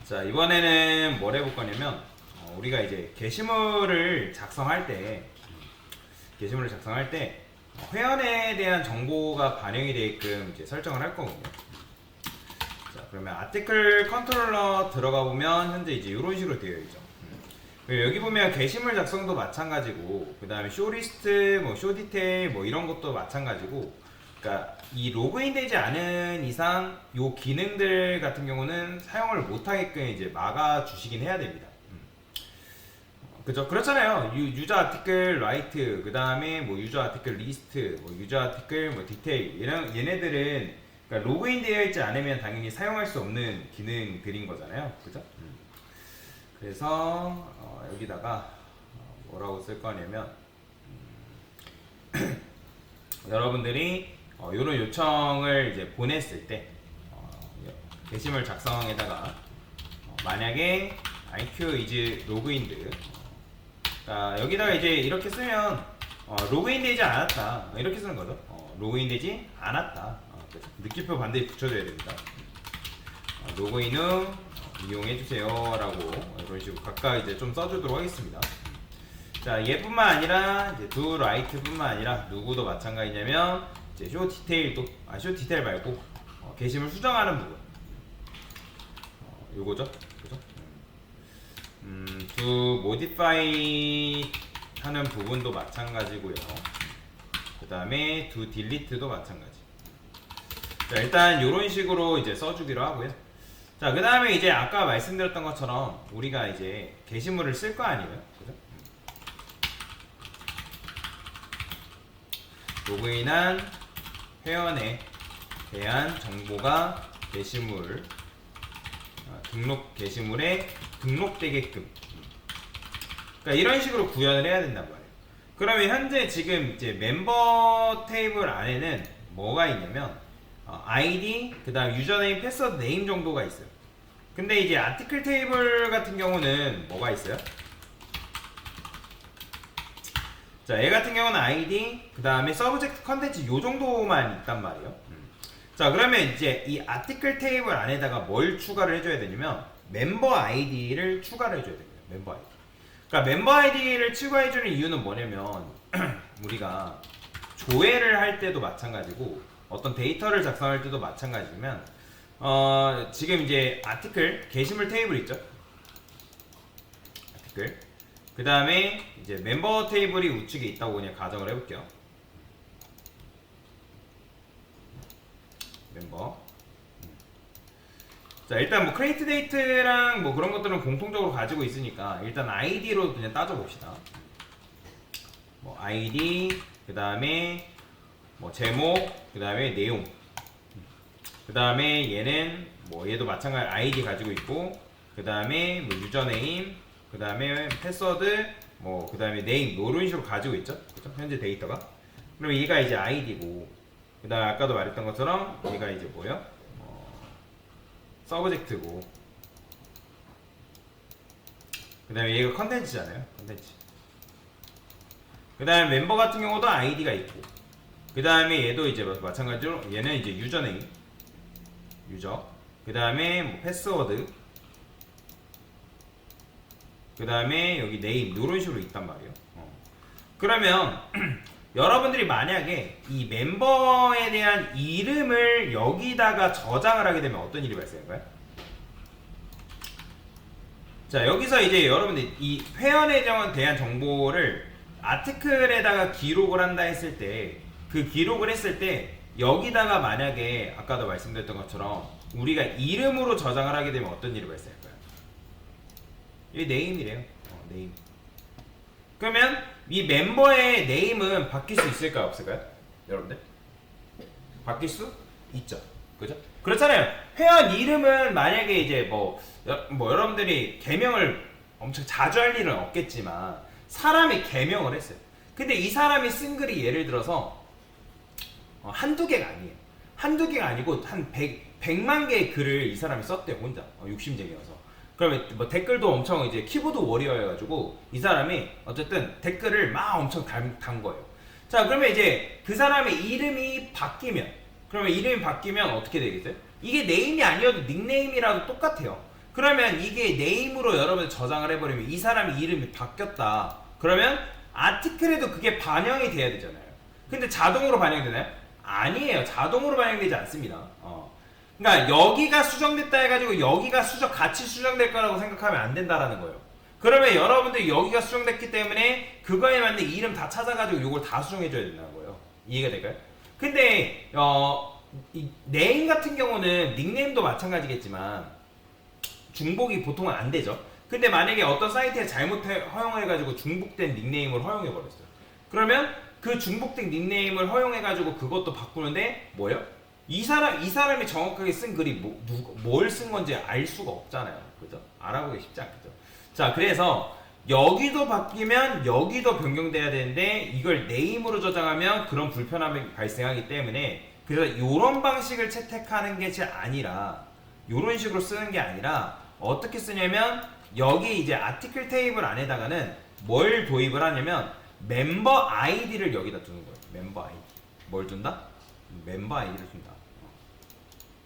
자, 이번에는 뭘 해볼 거냐면 우리가 이제 게시물을 작성할 때 회원에 대한 정보가 반영이 되게끔 이제 설정을 할 거거든요. 자, 그러면 아티클 컨트롤러 들어가 보면 현재 이제 이런 식으로 되어 있죠. 그리고 여기 보면 게시물 작성도 마찬가지고, 그 다음에 쇼리스트, 뭐 쇼디테일, 뭐 이런 것도 마찬가지고, 그러니까 이 로그인 되지 않은 이상 요 기능들 같은 경우는 사용을 못하게끔 이제 막아 주시긴 해야 됩니다. 그죠? 그렇잖아요. 유저 아티클 라이트, 그 다음에 뭐 유저 아티클 리스트, 뭐 유저 아티클 뭐 디테일, 얘네들은 그러니까 로그인 되어 있지 않으면 당연히 사용할 수 없는 기능들인 거잖아요. 그죠? 그래서 여기다가 뭐라고 쓸 거냐면 여러분들이 이런 요청을 이제 보냈을 때 게시물 작성에다가 만약에 IQ is logged, 그러니까 여기다가 이제 이렇게 쓰면 로그인 되지 않았다 이렇게 쓰는 거죠. 로그인 되지 않았다. 느낌표 반드시 붙여줘야 됩니다. 로그인 후 이용해주세요 라고 이런 식으로 각각 이제 좀 써주도록 하겠습니다. 자, 얘뿐만 아니라 이제 do write 뿐만 아니라 누구도 마찬가지냐면 이제 쇼 디테일도 쇼 디테일 말고 게시물 수정하는 부분 요거죠. 그죠? do modify 하는 부분도 마찬가지고요. 그 다음에 do delete도 마찬가지. 자, 일단 이런 식으로 이제 써주기로 하고요. 자, 그 다음에 이제 아까 말씀드렸던 것처럼 우리가 이제 게시물을 쓸 거 아니에요. 그죠? 로그인한 회원에 대한 정보가 게시물, 등록 게시물에 등록되게끔. 그러니까 이런 식으로 구현을 해야 된단 말이에요. 그러면 현재 지금 이제 멤버 테이블 안에는 뭐가 있냐면 아이디, 그 다음 유저네임, 패스워드 네임 정도가 있어요. 근데 이제 아티클 테이블 같은 경우는 뭐가 있어요? 자, 얘 같은 경우는 아이디, 그 다음에 서브젝트 컨텐츠 요 정도만 있단 말이에요. 자, 그러면 이제 이 아티클 테이블 안에다가 뭘 추가를 해줘야 되냐면 멤버 아이디를 추가를 해줘야 됩니다. 멤버 아이디. 그러니까 멤버 아이디를 추가해주는 이유는 뭐냐면 우리가 조회를 할 때도 마찬가지고 어떤 데이터를 작성할 때도 마찬가지지만 지금 이제 아티클 게시물 테이블 있죠? 아티클. 그 다음에 이제 멤버 테이블이 우측에 있다고 그냥 가정을 해볼게요. 멤버. 자, 일단 뭐 크리에이트 데이트랑 뭐 그런 것들은 공통적으로 가지고 있으니까 일단 아이디로 그냥 따져봅시다. 뭐 아이디, 그 다음에 뭐 제목, 그 다음에 내용, 그 다음에 얘는 뭐 얘도 마찬가지 아이디 가지고 있고, 그 다음에 뭐 유저네임, 그 다음에 패스워드, 뭐 그 다음에 네임, 뭐 이런 식으로 가지고 있죠. 그죠? 현재 데이터가. 그럼 얘가 이제 아이디고, 그 다음 아까도 말했던 것처럼 얘가 이제 뭐예요? 서브젝트고, 그 다음에 얘가 컨텐츠잖아요. 컨텐츠. 그 다음에 멤버 같은 경우도 아이디가 있고, 그 다음에 얘도 이제 마찬가지로 얘는 이제 유저네임, 유저, 그 다음에 뭐 패스워드, 그 다음에 여기 네임 이런 식으로 있단 말이에요. 그러면 여러분들이 만약에 이 멤버에 대한 이름을 여기다가 저장을 하게 되면 어떤 일이 발생할까요? 자, 여기서 이제 여러분들 이 회원에 대한 정보를 아티클에다가 기록을 한다 했을 때, 그 기록을 했을 때 여기다가 만약에 아까도 말씀드렸던 것처럼 우리가 이름으로 저장을 하게 되면 어떤 일이 발생할까요? 이게 네임이래요. 네임. 그러면 이 멤버의 네임은 바뀔 수 있을까요? 없을까요? 여러분들? 바뀔 수 있죠. 그죠? 그렇잖아요. 회원 이름은 만약에 이제 뭐 여러분들이 개명을 엄청 자주 할 일은 없겠지만 사람이 개명을 했어요. 근데 이 사람이 쓴 글이 예를 들어서 한두 개가 아니에요. 한두 개가 아니고 한 100만 개의 글을 이 사람이 썼대요. 혼자. 욕심쟁이여서. 그러면 뭐 댓글도 엄청 이제 키보드 워리어여가지고 이 사람이 어쨌든 댓글을 막 엄청 단 거예요. 자, 그러면 이제 그 사람의 이름이 바뀌면, 그러면 이름이 바뀌면 어떻게 되겠어요? 이게 네임이 아니어도 닉네임이라도 똑같아요. 그러면 이게 네임으로 여러분 저장을 해버리면 이 사람의 이름이 바뀌었다. 그러면 아티클에도 그게 반영이 돼야 되잖아요. 근데 자동으로 반영되나요? 아니에요. 자동으로 반영되지 않습니다. 그러니까 여기가 수정됐다 해가지고 여기가 같이 수정될 거라고 생각하면 안 된다라는 거예요. 그러면 여러분들 여기가 수정됐기 때문에 그거에 맞는 이름 다 찾아가지고 이걸 다 수정해줘야 된다는 거예요. 이해가 될까요? 근데 이 네임 같은 경우는 닉네임도 마찬가지겠지만 중복이 보통은 안 되죠. 근데 만약에 어떤 사이트에 잘못 허용해가지고 중복된 닉네임을 허용해버렸어요. 그러면 그 중복된 닉네임을 허용해가지고 그것도 바꾸는데 뭐예요? 이 사람이 정확하게 쓴 글이 뭘 쓴 건지 알 수가 없잖아요. 그죠? 알아보기 쉽지 않겠죠. 자, 그래서 여기도 바뀌면 여기도 변경돼야 되는데 이걸 네임으로 저장하면 그런 불편함이 발생하기 때문에 그래서 이런 방식을 채택하는 게 아니라 이런 식으로 쓰는 게 아니라 어떻게 쓰냐면 여기 이제 아티클 테이블 안에다가는 뭘 도입을 하냐면 멤버 아이디를 여기다 두는 거예요. 멤버 아이디. 뭘 둔다? 멤버 아이디를 둔다.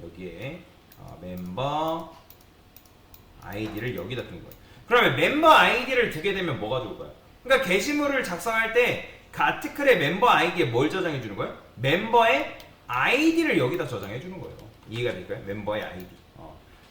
여기에 멤버 아이디를 여기다 두는 거예요. 그러면 멤버 아이디를 두게 되면 뭐가 좋을까요? 그러니까 게시물을 작성할 때 그 아티클의 멤버 아이디에 뭘 저장해 주는 거예요? member의 아이디를 여기다 저장해 주는 거예요. 이해가 될까요? 멤버의 아이디.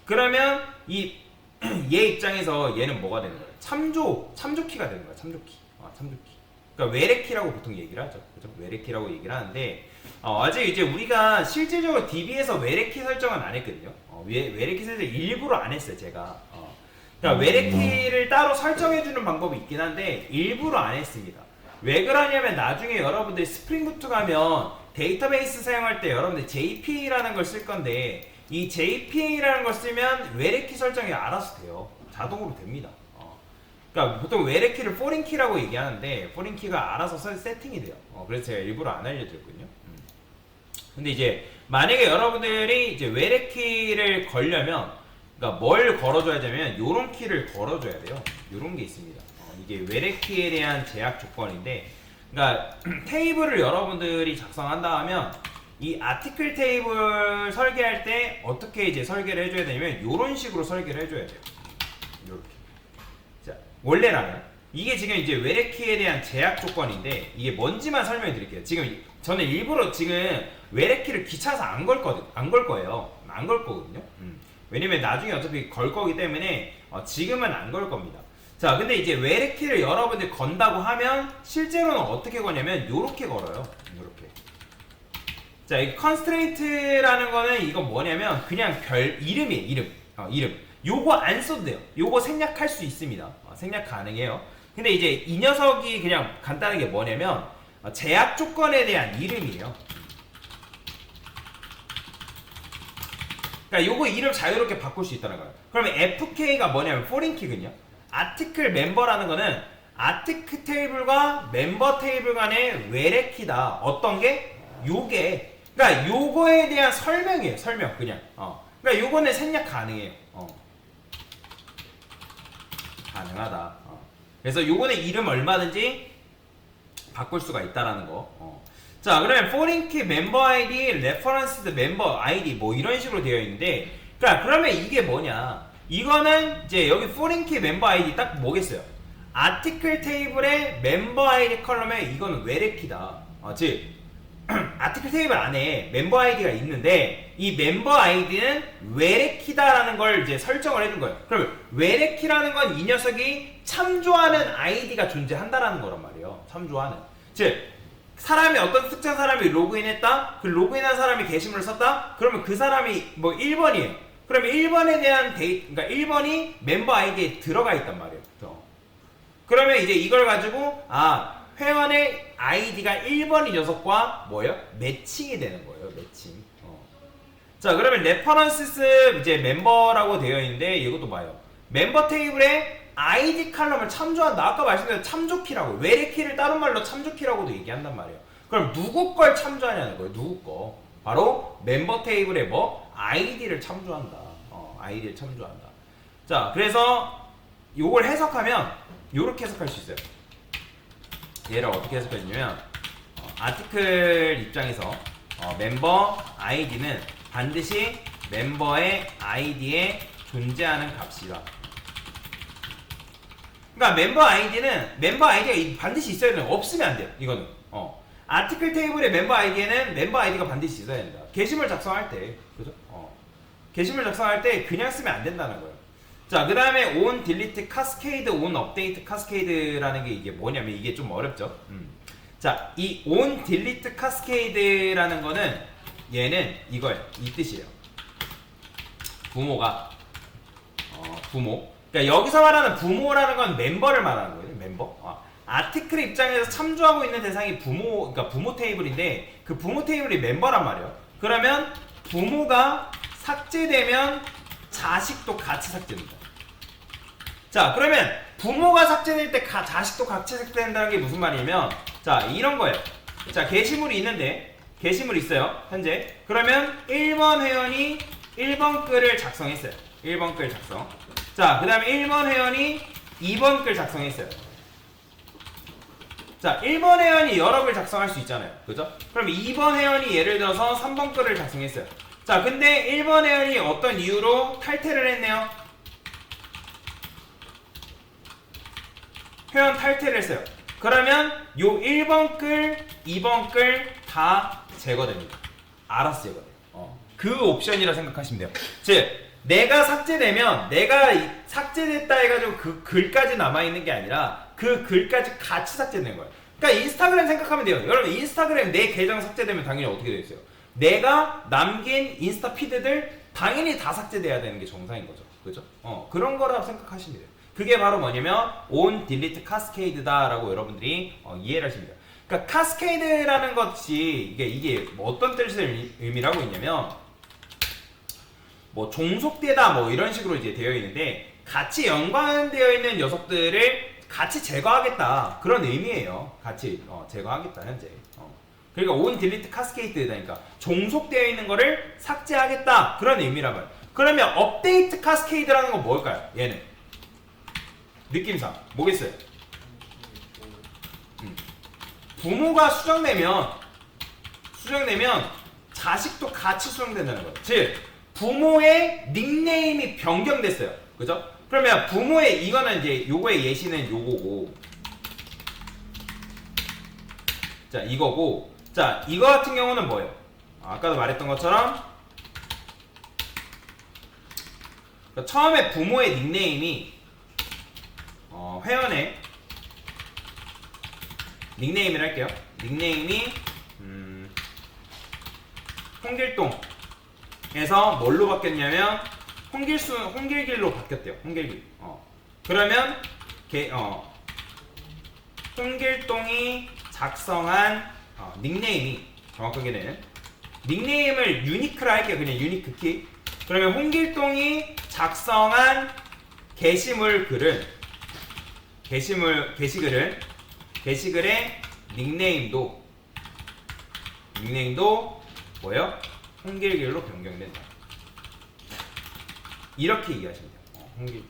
그러면 얘 입장에서 얘는 뭐가 되는 거예요? 참조 키가 되는 거예요. 참조 키. 참조 키. 그러니까 외래 키라고 보통 얘기를 하죠. 그죠? 외래 키라고 얘기를 하는데 아직 이제 우리가 실질적으로 DB에서 외래 키 설정은 안 했거든요. 외래 키 설정 일부러 안 했어요, 제가. 그러니까 외래 키를 따로 설정해 주는 방법이 있긴 한데 일부러 안 했습니다. 왜 그러냐면 나중에 여러분들이 스프링부트 가면 데이터베이스 사용할 때 여러분들 JPA라는 걸 쓸 건데 이 JPA라는 걸 쓰면 외래키 설정이 알아서 돼요. 자동으로 됩니다. 그러니까 보통 외래키를 포린키라고 얘기하는데 포린키가 알아서 세팅이 돼요. 그래서 제가 일부러 안 알려드렸거든요. 근데 이제 만약에 여러분들이 이제 외래키를 걸려면 그러니까 뭘 걸어줘야 되면 요런 키를 걸어줘야 돼요. 요런 게 있습니다. 이게 외래키에 대한 제약 조건인데 그러니까 테이블을 여러분들이 작성한다 하면 이 아티클 테이블 설계할 때 어떻게 이제 설계를 해줘야 되냐면 이런 식으로 설계를 해줘야 돼요. 이렇게. 자, 원래라면 이게 지금 이제 외래키에 대한 제약 조건인데 이게 뭔지만 설명해 드릴게요. 지금 저는 일부러 지금 외래키를 귀찮아서 안 걸 거예요. 안 걸 거거든요. 왜냐면 나중에 어차피 걸 거기 때문에 지금은 안 걸 겁니다. 자, 근데 이제 외래키를 여러분들 건다고 하면 실제로는 어떻게 거냐면 요렇게 걸어요. 요렇게. 자, 이 constraint라는 거는 이건 뭐냐면 그냥 이름이에요. 이름. 요거 안 써도 돼요. 요거 생략할 수 있습니다. 생략 가능해요. 근데 이제 이 녀석이 그냥 간단하게 뭐냐면 제약 조건에 대한 이름이에요. 그러니까 요거 이름 자유롭게 바꿀 수 있다는 거예요. 그러면 FK가 뭐냐면 포린키거든요. 아티클 멤버라는 거는 아티클 테이블과 멤버 테이블 간의 외래키다. 어떤 게? 요게. 그러니까 요거에 대한 설명이에요. 설명 그냥. 그러니까 요거는 생략 가능해요. 가능하다. 그래서 요거는 이름 얼마든지 바꿀 수가 있다라는 거. 자, 그러면 포린키 멤버 아이디, 레퍼런스드 멤버 아이디 뭐 이런 식으로 되어 있는데, 그러면 이게 뭐냐? 이거는 이제 여기 포린키 멤버 아이디 딱 뭐겠어요? 아티클 테이블의 멤버 아이디 컬럼에 이거는 외래키다. 즉 아티클 테이블 안에 멤버 아이디가 있는데 이 멤버 아이디는 외래키다라는 걸 이제 설정을 해준 거예요. 그러면 외래키라는 건 이 녀석이 참조하는 아이디가 존재한다라는 거란 말이에요. 참조하는. 즉 사람이 어떤 특정 사람이 로그인했다. 그 로그인한 사람이 게시물을 썼다. 그러면 그 사람이 뭐 1번이에요. 그러면 1번에 대한 그러니까 1번이 멤버 아이디에 들어가 있단 말이에요. 그러면 이제 이걸 가지고 회원의 아이디가 1번인 녀석과 뭐예요? 매칭이 되는 거예요. 매칭. 자, 그러면 레퍼런스 이제 멤버라고 되어 있는데 이것도 봐요. 멤버 테이블에 아이디 칼럼을 참조한다. 아까 말씀드린 참조키라고. 외래키를 다른 말로 참조키라고도 얘기한단 말이에요. 그럼 누구 걸 참조하냐는 거예요. 누구 거. 바로 멤버 테이블에 아이디를 참조한다. 아이디를 참조한다. 자, 그래서 요걸 해석하면 요렇게 해석할 수 있어요. 얘를 어떻게 해석해주냐면 아티클 입장에서 멤버 아이디는 반드시 멤버의 아이디에 존재하는 값이다. 그러니까 멤버 아이디가 반드시 있어야 되는 거, 없으면 안 돼요. 이거는 아티클 테이블의 멤버 아이디에는 멤버 아이디가 반드시 있어야 된다. 게시물 작성할 때, 그죠? 게시물 작성할 때 그냥 쓰면 안 된다는 거예요. 자, 그 다음에 on delete cascade, on update cascade라는 게 이게 뭐냐면 이게 좀 어렵죠. 자, 이 on delete cascade라는 거는 얘는 이거예요. 이 뜻이에요. 부모가 부모. 그러니까 여기서 말하는 부모라는 건 멤버를 말하는 거예요. 멤버. 아티클 입장에서 참조하고 있는 대상이 그러니까 부모 테이블인데 그 부모 테이블이 멤버란 말이에요. 그러면 부모가 삭제되면 자식도 같이 삭제됩니다. 자, 그러면 부모가 삭제될 때 자식도 같이 삭제된다는 게 무슨 말이냐면 자, 이런 거예요. 자, 게시물이 있는데 게시물 있어요. 현재. 그러면 1번 회원이 1번 글을 작성했어요. 1번 글 작성. 자, 그 다음에 1번 회원이 2번 글 작성했어요. 자, 1번 회원이 여러 글 작성할 수 있잖아요. 그죠? 그럼 2번 회원이 예를 들어서 3번 글을 작성했어요. 자, 근데 1번 회원이 어떤 이유로 탈퇴를 했네요. 회원 탈퇴를 했어요. 그러면 요 1번 글, 2번 글 다 제거됩니다. 알아서 제거돼요. 그 옵션이라 생각하시면 돼요. 즉, 내가 삭제되면 내가 삭제됐다 해가지고 그 글까지 남아있는 게 아니라 그 글까지 같이 삭제되는 거예요. 그러니까 인스타그램 생각하면 돼요. 여러분, 인스타그램 내 계정 삭제되면 당연히 어떻게 되겠어요? 내가 남긴 인스타 피드들 당연히 다 삭제돼야 되는 게 정상인 거죠. 그죠? 그런 거라고 생각하시면 돼요. 그게 바로 뭐냐면 on delete cascade다 라고 여러분들이 이해를 하시면 돼요. 그러니까 카스케이드라는 것이 이게 뭐 어떤 뜻을 의미를 하고 있냐면 뭐 종속되다 뭐 이런 식으로 이제 되어 있는데 같이 연관되어 있는 녀석들을 같이 제거하겠다 그런 의미예요. 같이 제거하겠다 현재. 그러니까 on delete cascade다니까 종속되어 있는 거를 삭제하겠다 그런 의미란 말이에요. 그러면 update cascade라는 건 뭘까요? 얘는 느낌상 뭐겠어요? 부모가 수정되면 자식도 같이 수정된다는 거예요. 즉 부모의 닉네임이 변경됐어요. 그죠? 그러면 부모의 이거는 이제 요거의 예시는 요거고 자 이거고 자 이거 같은 경우는 뭐예요? 아까도 말했던 것처럼 그러니까 처음에 부모의 닉네임이 회원의 닉네임을 할게요. 닉네임이 홍길동에서 뭘로 바뀌었냐면 홍길길로 바뀌었대요. 홍길길. 그러면 홍길동이 작성한 닉네임이 정확하게는 닉네임을 유니크라 할게요. 그냥 유니크 키. 그러면 홍길동이 작성한 게시물 글은 게시글의 닉네임도 뭐예요? 홍길길로 변경된다. 이렇게 이해하시면 돼요. 홍길길.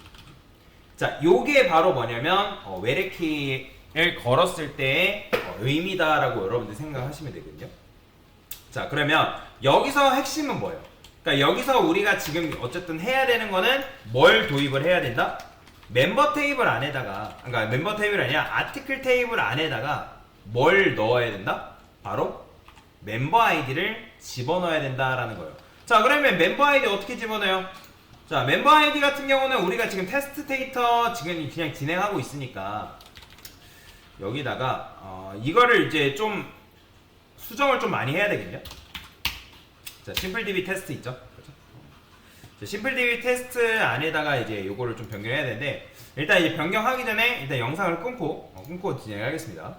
자, 요게 바로 뭐냐면 외래키를 걸었을 때의 의미다라고 여러분들 생각하시면 되거든요. 자, 그러면 여기서 핵심은 뭐예요? 그러니까 여기서 우리가 지금 어쨌든 해야 되는 거는 뭘 도입을 해야 된다? 멤버 테이블 안에다가 그러니까 멤버 테이블이 아니라 아티클 테이블 안에다가 뭘 넣어야 된다? 바로 멤버 아이디를 집어넣어야 된다라는 거예요. 자, 그러면 멤버 아이디 어떻게 집어넣어요? 자, 멤버 아이디 같은 경우는 우리가 지금 테스트 데이터 지금 그냥 진행하고 있으니까 여기다가 이거를 이제 좀 수정을 좀 많이 해야 되겠네요. 자, 심플DB 테스트 있죠? 심플DB 테스트 안에다가 이제 요거를 좀 변경해야 되는데 일단 이제 변경하기 전에 일단 영상을 끊고 진행하겠습니다.